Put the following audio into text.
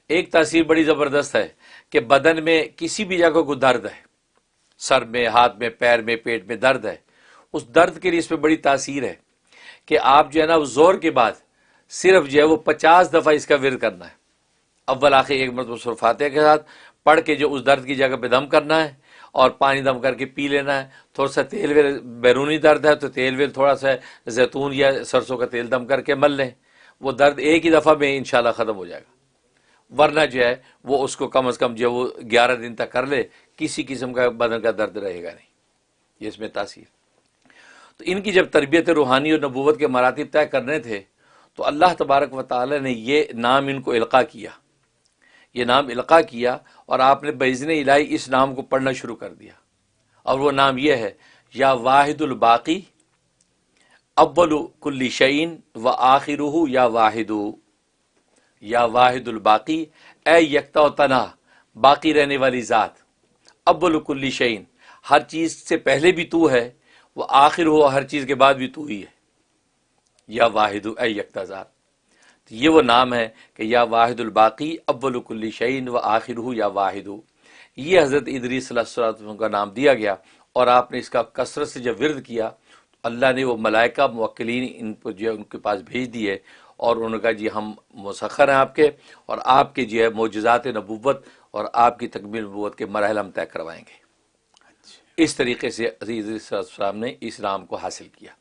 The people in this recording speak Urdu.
ایک تاثیر بڑی زبردست ہے کہ بدن میں کسی بھی جگہ کو درد ہے، سر میں، ہاتھ میں، پیر میں، پیٹ میں درد ہے، اس درد کے لیے اس پہ بڑی تاثیر ہے کہ آپ جو ہے نا زور کے بعد صرف جو ہے وہ 50 دفعہ اس کا ورد کرنا ہے، اول آخر ایک مرتبہ سورہ فاتحہ کے ساتھ پڑھ کے جو اس درد کی جگہ پہ دم کرنا ہے اور پانی دم کر کے پی لینا ہے۔ تھوڑا سا تیل ویل بیرونی درد ہے تو تیل ویل تھوڑا سا زیتون یا سرسوں کا تیل دم کر کے مل لیں، وہ درد ایک ہی دفعہ میں انشاءاللہ ختم ہو جائے گا۔ ورنہ جو ہے وہ اس کو کم از کم جو وہ 11 دن تک کر لے، کسی قسم کا بدن کا درد رہے گا نہیں۔ یہ اس میں تاثیر۔ تو ان کی جب تربیت روحانی اور نبوت کے مراتب طے کرنے تھے تو اللہ تبارک و تعالی نے یہ نام ان کو القاء کیا، یہ نام القاء کیا، اور آپ نے باذن الہی اس نام کو پڑھنا شروع کر دیا، اور وہ نام یہ ہے یا واحد الباقی اول کل شیء و آخرہ یا واحد، یا واحد الباقی، اے یکتا و تنہا باقی رہنے والی ذات، اول کل شیء ہر چیز سے پہلے بھی تو ہے، وہ آخر ہو ہر چیز کے بعد بھی تو ہی ہے، یا واحد اے یکتا ذات۔ تو یہ وہ نام ہے کہ یا واحد الباقی اول کل شیء و آخرہ یا واحد، یہ حضرت ادریس علیہ السلام کا نام دیا گیا، اور آپ نے اس کا کثرت سے جب ورد کیا تو اللہ نے وہ ملائکہ موکلین ان کو جو ہے ان کے پاس بھیج دیے، اور انہوں نے کہا جی ہم مسخر ہیں آپ کے، اور آپ کے جو ہے معجزات نبوت اور آپ کی تکمیل نبوت کے مراحل ہم طے کروائیں گے۔ اس طریقے سے عزیز علیہ السلام نے اس نام کو حاصل کیا۔